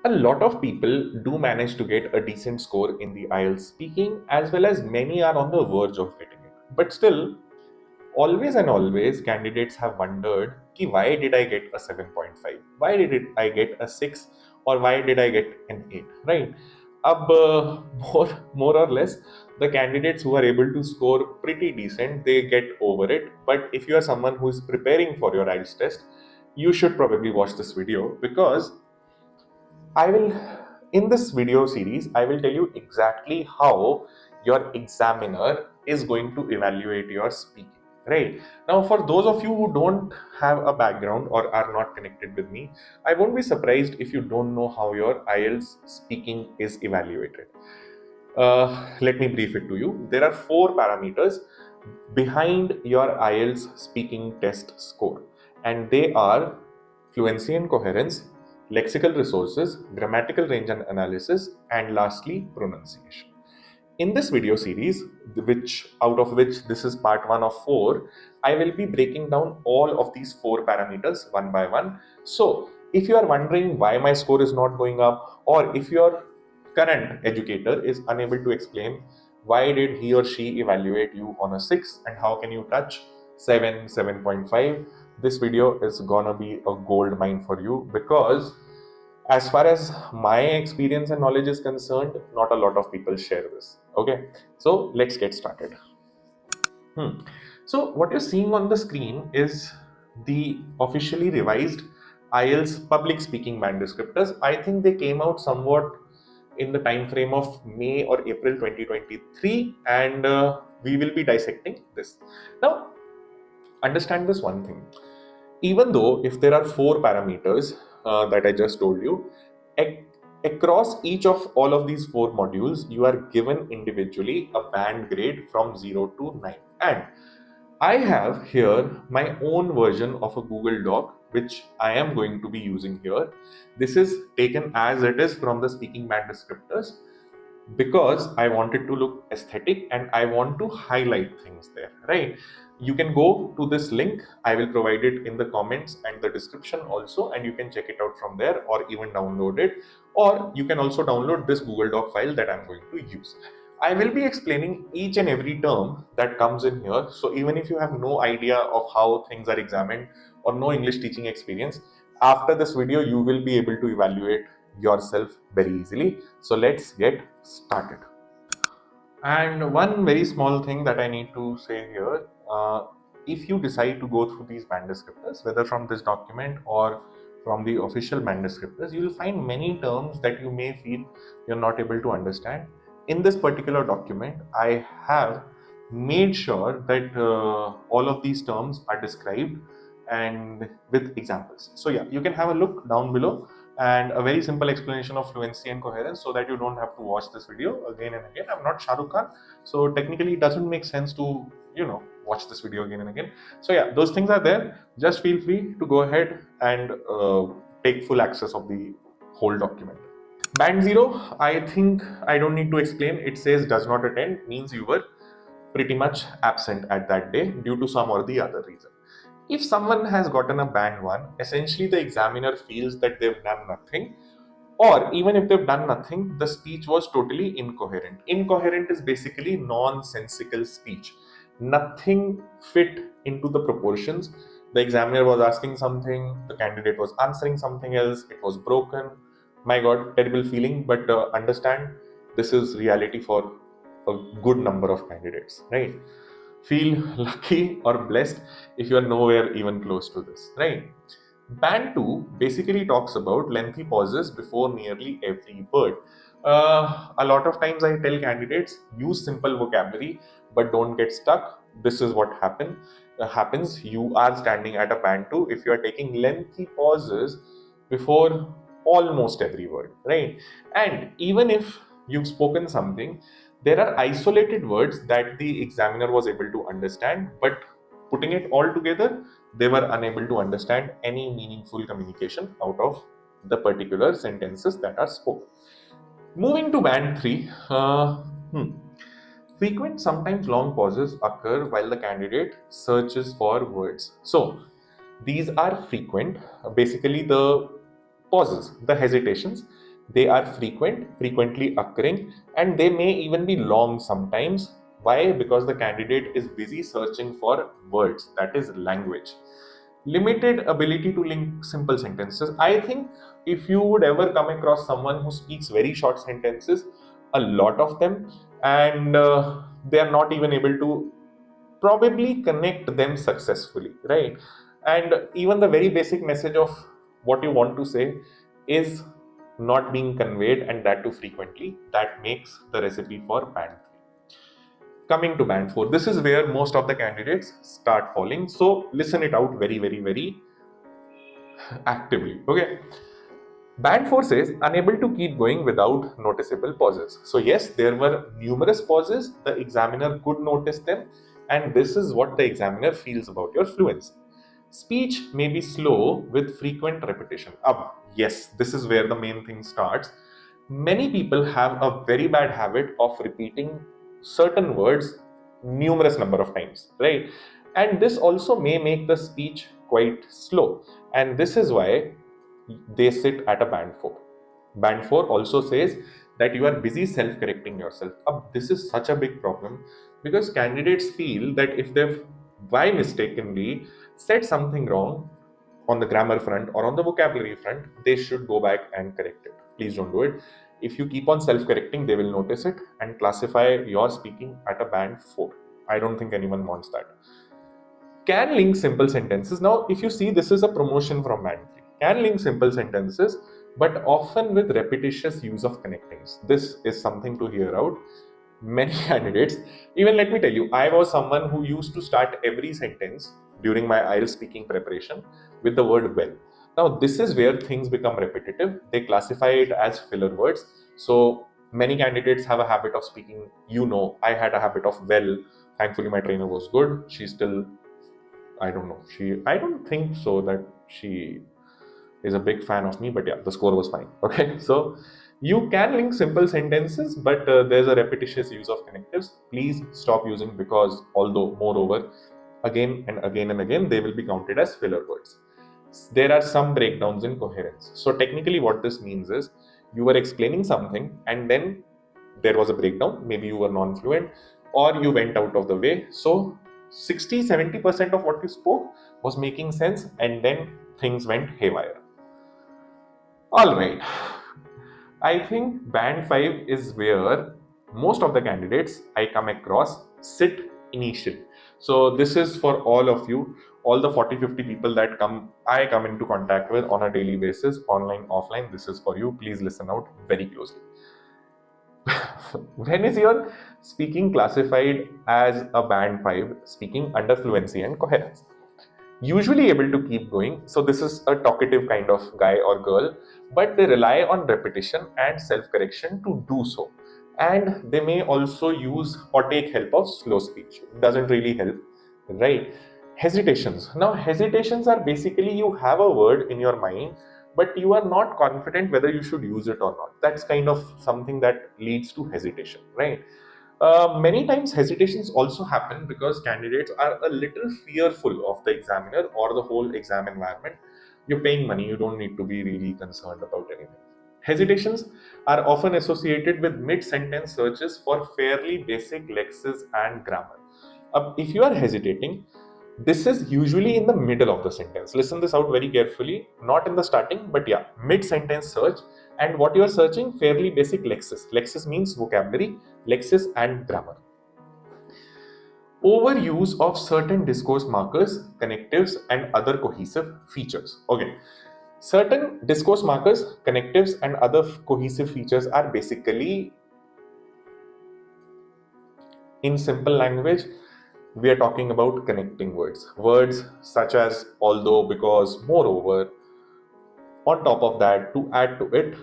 A lot of people do manage to get a decent score in the IELTS speaking, as well as many are on the verge of getting it. But still, always and always, candidates have wondered, ki why did I get a 7.5? Why did I get a 6? Or why did I get an 8? Right? More or less, the candidates who are able to score pretty decent, they get over it. But if you are someone who is preparing for your IELTS test, you should probably watch this video, because I will, in this video series, I will tell you exactly how your examiner is going to evaluate your speaking. Right now, for those of you who don't have a background or are not connected with me, I won't be surprised if you don't know how your IELTS speaking is evaluated. Let me brief it to you. There are 4 parameters behind your IELTS speaking test score, and they are fluency and coherence, lexical resources, grammatical range and analysis, and lastly, pronunciation. In this video series, out of which this is part 1 of 4, I will be breaking down all of these 4 parameters one by one. So, if you are wondering why my score is not going up, or if your current educator is unable to explain why did he or she evaluate you on a 6 and how can you touch 7, 7.5, this video is gonna be a gold mine for you, because as far as my experience and knowledge is concerned, not a lot of people share this. Okay, so let's get started. So what you're seeing on the screen is the officially revised IELTS public speaking band descriptors. I think they came out somewhat in the time frame of May or April 2023, and we will be dissecting this. Now, understand this one thing. Even though if there are 4 parameters that I just told you, across each of all of these 4 modules, you are given individually a band grade from 0 to 9. And I have here my own version of a Google Doc, which I am going to be using here. This is taken as it is from the speaking band descriptors, because I want it to look aesthetic and I want to highlight things there, right? You can go to this link. I will provide it in the comments and the description also, and you can check it out from there or even download it. Or you can also download this Google Doc file that I'm going to use. I will be explaining each and every term that comes in here. So even if you have no idea of how things are examined or no English teaching experience, after this video, you will be able to evaluate yourself very easily. So let's get started. And one very small thing that I need to say here, if you decide to go through these band descriptors, whether from this document or from the official band descriptors, you will find many terms that you may feel you're not able to understand. In this particular document, I have made sure that all of these terms are described and with examples. So yeah, you can have a look down below and a very simple explanation of fluency and coherence, so that you don't have to watch this video again and again. I'm not Shah Rukh Khan, so technically it doesn't make sense to, watch this video again and again. So yeah, those things are there. Just feel free to go ahead and take full access of the whole document. Band 0, I think I don't need to explain. It says does not attend, means you were pretty much absent at that day due to some or the other reason. If someone has gotten a band 1, essentially the examiner feels that they've done nothing, or even if they've done nothing, the speech was totally incoherent. Incoherent is basically nonsensical speech. Nothing fit into the proportions. The examiner was asking something, the candidate was answering something else, it was broken. My God, terrible feeling, but understand, this is reality for a good number of candidates, right? Feel lucky or blessed if you are nowhere even close to this, right? Band 2 basically talks about lengthy pauses before nearly every word. A lot of times I tell candidates, use simple vocabulary but don't get stuck. This is what happens. You are standing at a band 2 if you are taking lengthy pauses before almost every word, right? And even if you've spoken something, there are isolated words that the examiner was able to understand, but putting it all together, they were unable to understand any meaningful communication out of the particular sentences that are spoken. Moving to band 3, frequent, sometimes long pauses occur while the candidate searches for words. So, these are frequent, basically the pauses, the hesitations They are frequently occurring, and they may even be long sometimes. Why? Because the candidate is busy searching for words, that is language. Limited ability to link simple sentences. I think if you would ever come across someone who speaks very short sentences, a lot of them, and they are not even able to probably connect them successfully, right? And even the very basic message of what you want to say is not being conveyed, and that too frequently, that makes the recipe for band 3. Coming to band 4, this is where most of the candidates start falling, so listen it out very actively. Okay, band 4 says unable to keep going without noticeable pauses. So yes, there were numerous pauses, the examiner could notice them, and this is what the examiner feels about your fluency. Speech may be slow with frequent repetition. Yes, this is where the main thing starts. Many people have a very bad habit of repeating certain words numerous number of times, right? And this also may make the speech quite slow, and this is why they sit at a band 4. Band 4 also says that you are busy self-correcting yourself. This is such a big problem because candidates feel that if they've by mistakenly said something wrong on the grammar front or on the vocabulary front, they should go back and correct it. Please don't do it. If you keep on self-correcting, they will notice it and classify your speaking at a band 4. I don't think anyone wants that. Can link simple sentences. Now, if you see, this is a promotion from band 3. Can link simple sentences, but often with repetitious use of connectings. This is something to hear out. Many candidates, even let me tell you, I was someone who used to start every sentence during my IELTS speaking preparation with the word well. Now, this is where things become repetitive. They classify it as filler words. So many candidates have a habit of speaking, I had a habit of well. Thankfully, my trainer was good. She still, I don't think so that she is a big fan of me, but yeah, the score was fine. Okay, so you can link simple sentences, but there's a repetitious use of connectives. Please stop using, because although moreover, again and again and again, they will be counted as filler words. There are some breakdowns in coherence. So technically what this means is you were explaining something and then there was a breakdown. Maybe you were non-fluent or you went out of the way. So 60-70% of what you spoke was making sense, and then things went haywire. All right. I think band 5 is where most of the candidates I come across sit initially. So this is for all of you, all the 40-50 people that I come into contact with on a daily basis, online, offline. This is for you. Please listen out very closely. When is your speaking classified as a band 5 speaking under fluency and coherence? Usually able to keep going. So this is a talkative kind of guy or girl, but they rely on repetition and self-correction to do so. And they may also use or take help of slow speech. It doesn't really help, right? Hesitations. Now, hesitations are basically you have a word in your mind, but you are not confident whether you should use it or not. That's kind of something that leads to hesitation, right? Many times hesitations also happen because candidates are a little fearful of the examiner or the whole exam environment. You're paying money, you don't need to be really concerned about anything. Hesitations are often associated with mid-sentence searches for fairly basic lexis and grammar. If you are hesitating, this is usually in the middle of the sentence. Listen this out very carefully, not in the starting, but yeah, mid-sentence search. And what you are searching, fairly basic lexis. Lexis means vocabulary, lexis and grammar. Overuse of certain discourse markers, connectives and other cohesive features. Okay, certain discourse markers, connectives and other cohesive features are basically, in simple language, we are talking about connecting words. Words such as although, because, moreover. On top of that, to add to it,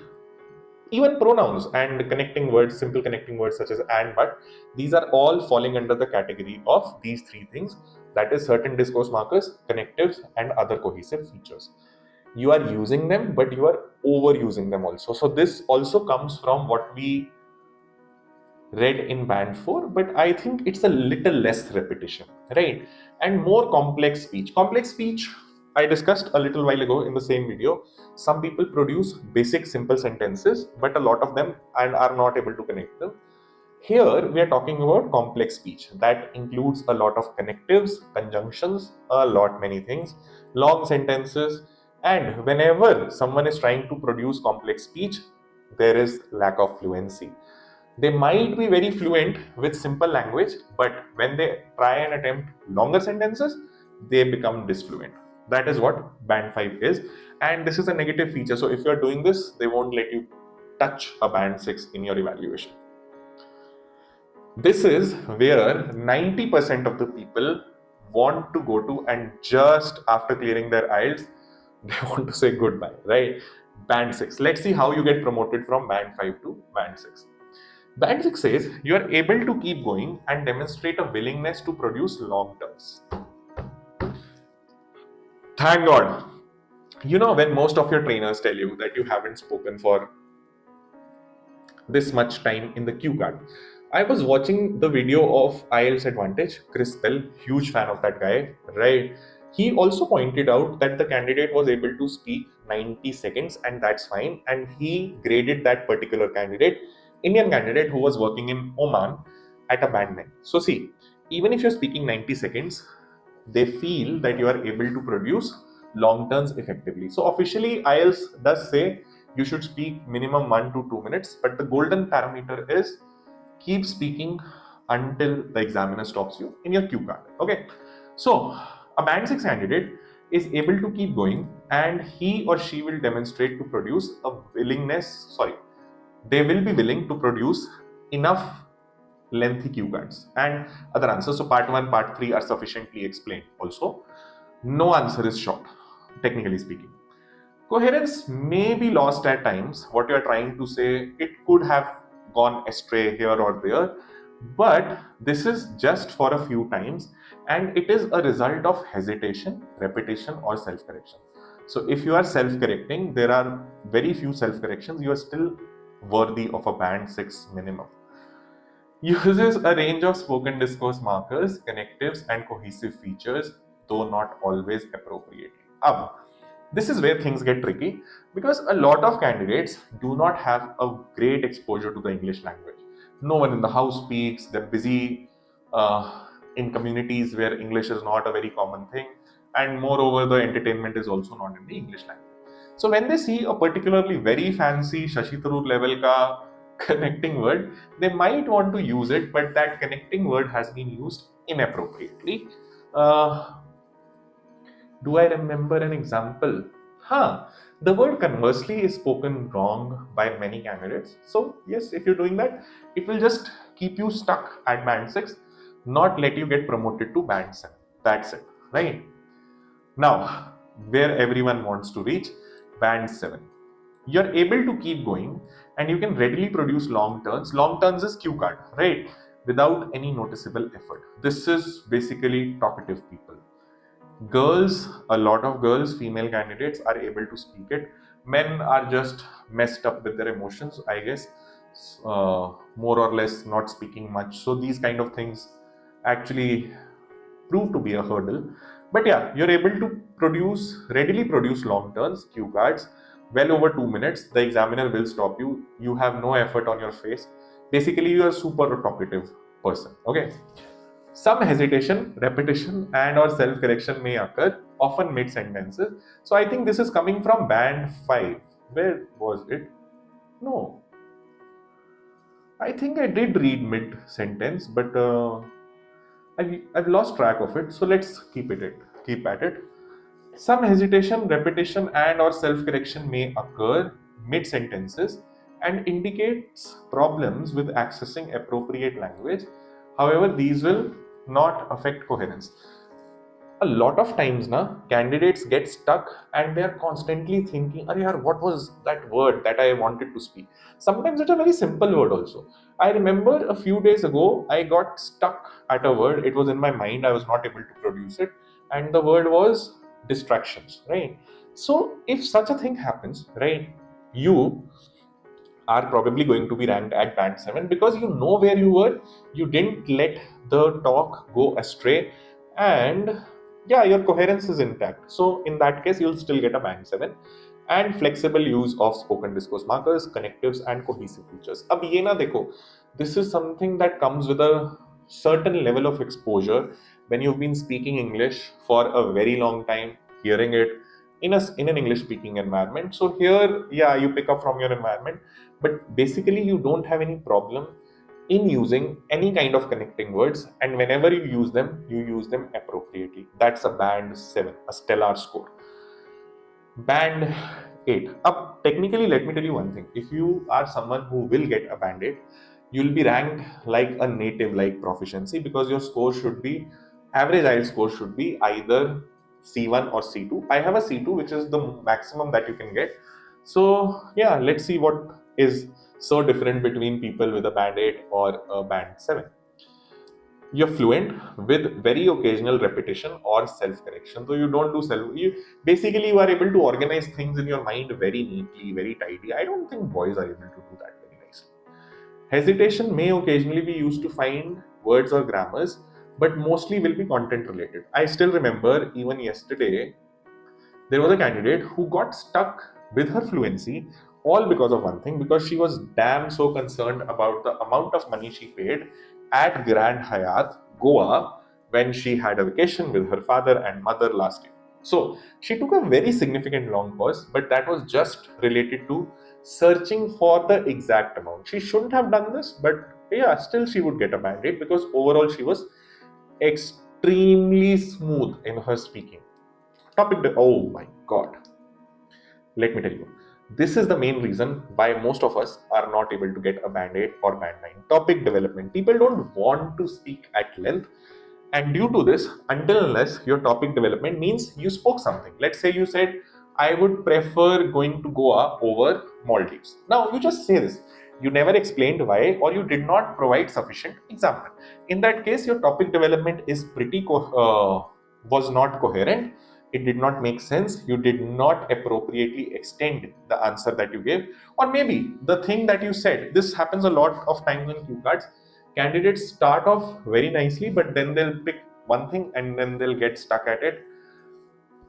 even pronouns and connecting words, simple connecting words such as and, but, these are all falling under the category of these three things. That is certain discourse markers, connectives and other cohesive features. You are using them, but you are overusing them also. So this also comes from what we read in band 4, but I think it's a little less repetition, right? And more complex speech. Complex speech, I discussed a little while ago in the same video, some people produce basic simple sentences, but a lot of them and are not able to connect them. Here we are talking about complex speech that includes a lot of connectives, conjunctions, a lot many things, long sentences, and whenever someone is trying to produce complex speech, there is lack of fluency. They might be very fluent with simple language, but when they try and attempt longer sentences, they become disfluent. That is what band 5 is, and this is a negative feature. So if you are doing this, they won't let you touch a band 6 in your evaluation. This is where 90% of the people want to go to, and just after clearing their IELTS, they want to say goodbye, right? Band 6. Let's see how you get promoted from band 5 to band 6. Band 6 says you are able to keep going and demonstrate a willingness to produce long terms. Thank God. You know, when most of your trainers tell you that you haven't spoken for this much time in the cue card. I was watching the video of IELTS Advantage, Chris Bell, huge fan of that guy, right? He also pointed out that the candidate was able to speak 90 seconds and that's fine. And he graded that particular candidate, Indian candidate who was working in Oman, at a band 9. So see, even if you're speaking 90 seconds, they feel that you are able to produce long terms effectively. So officially IELTS does say you should speak minimum 1 to 2 minutes, but the golden parameter is keep speaking until the examiner stops you in your cue card. Okay, so a band 6 candidate is able to keep going and he or she will demonstrate to produce a willingness, they will be willing to produce enough lengthy cue cards and other answers. So part 1, part 3 are sufficiently explained also. No answer is short, technically speaking. Coherence may be lost at times. What you are trying to say, it could have gone astray here or there, but this is just for a few times and it is a result of hesitation, repetition or self-correction. So if you are self-correcting, there are very few self-corrections, you are still worthy of a band 6 minimum. Uses a range of spoken discourse markers, connectives and cohesive features, though not always appropriately. This is where things get tricky because a lot of candidates do not have a great exposure to the English language. No one in the house speaks, they're busy in communities where English is not a very common thing, and moreover the entertainment is also not in the English language. So when they see a particularly very fancy Shashi Tharoor level ka connecting word, they might want to use it, but that connecting word has been used inappropriately. Do I remember an example? The word conversely is spoken wrong by many candidates. So yes, if you're doing that, it will just keep you stuck at band 6, not let you get promoted to band 7. That's it, right? Now, where everyone wants to reach, band 7. You're able to keep going and you can readily produce long turns. Long turns is cue card, right? Without any noticeable effort. This is basically talkative people. Girls, a lot of girls, female candidates are able to speak it. Men are just messed up with their emotions, I guess, more or less not speaking much. So these kind of things actually prove to be a hurdle. But yeah, you're able to readily produce long turns, cue cards, well over 2 minutes. The examiner will stop you. You have no effort on your face. Basically, you are a super talkative person. Okay. Some hesitation, repetition and or self-correction may occur, often mid-sentences. So I think this is coming from band 5. Where was it? No. I think I did read mid-sentence, but I've lost track of it. So let's keep at it. Some hesitation, repetition and or self-correction may occur mid-sentences and indicates problems with accessing appropriate language. However, these will not affect coherence. A lot of times candidates get stuck and they are constantly thinking, what was that word that I wanted to speak? Sometimes it's a very simple word also. I remember a few days ago, I got stuck at a word. It was in my mind. I was not able to produce it. And the word was distractions, right? So if such a thing happens, right, you are probably going to be ranked at band 7 because you know where you were, you didn't let the talk go astray, and yeah, your coherence is intact. So in that case, you'll still get a band 7. And flexible use of spoken discourse markers, connectives, and cohesive features. Ab ye na dekho, this is something that comes with a certain level of exposure when you've been speaking English for a very long time, hearing it in an English speaking environment. So here, yeah, you pick up from your environment, but basically you don't have any problem in using any kind of connecting words, and whenever you use them appropriately. That's a band 7, a stellar score. Band 8. Up technically, let me tell you one thing. If you are someone who will get a band 8, you'll be ranked like a native like proficiency, because your score should be average IELTS score should be either C1 or C2. I have a C2, which is the maximum that you can get. So yeah, let's see what is so different between people with a band 8 or a band 7. You're fluent with very occasional repetition or self-correction. So you don't do basically you are able to organize things in your mind very neatly, very tidy. I don't think boys are able to do that very nicely. Hesitation may occasionally be used to find words or grammars, but mostly will be content related. I still remember even yesterday there was a candidate who got stuck with her fluency, all because of one thing, because she was damn so concerned about the amount of money she paid at Grand Hyatt, Goa, when she had a vacation with her father and mother last year. So she took a very significant long pause, but that was just related to searching for the exact amount. She shouldn't have done this, but yeah, still she would get a band-aid, because overall she was extremely smooth in her speaking. Oh my god, let me tell you, this is the main reason why most of us are not able to get a band 8 or band 9. Topic development. People don't want to speak at length, and due to this, until unless your topic development means you spoke something. Let's say you said, I would prefer going to Goa over Maldives. Now you just say this. You never explained why, or you did not provide sufficient example. In that case, your topic development is was not coherent. It did not make sense. You did not appropriately extend the answer that you gave, or maybe the thing that you said. This happens a lot of times in cue cards. Candidates start off very nicely, but then they'll pick one thing and then they'll get stuck at it.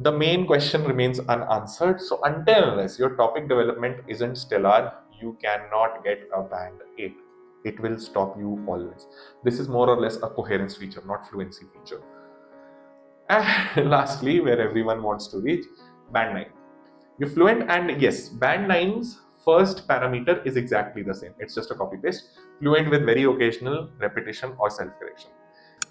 The main question remains unanswered. So until unless your topic development isn't stellar, you cannot get a band 8. It will stop you always. This is more or less a coherence feature, not fluency feature. And lastly, where everyone wants to reach, band 9. You're fluent, and yes, band 9's first parameter is exactly the same. It's just a copy paste. Fluent with very occasional repetition or self-correction.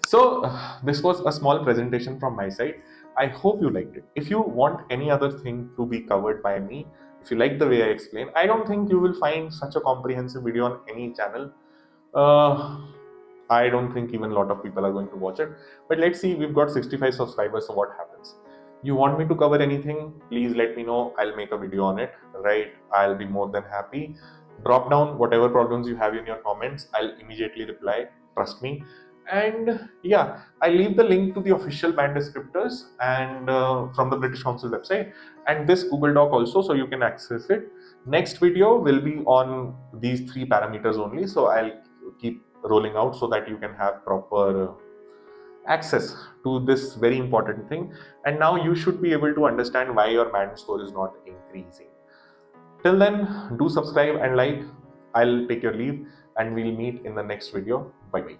So this was a small presentation from my side. I hope you liked it. If you want any other thing to be covered by me, if you like the way I explain, I don't think you will find such a comprehensive video on any channel. I don't think even a lot of people are going to watch it. But let's see, we've got 65 subscribers, so what happens? You want me to cover anything? Please let me know. I'll make a video on it, right? I'll be more than happy. Drop down whatever problems you have in your comments. I'll immediately reply. Trust me. And yeah, I leave the link to the official band descriptors and from the British Council website, and this Google Doc also, so you can access it. Next video will be on these 3 parameters only, so I'll keep rolling out so that you can have proper access to this very important thing. And now you should be able to understand why your band score is not increasing. Till then, do subscribe and like. I'll take your leave, and we'll meet in the next video. Bye bye.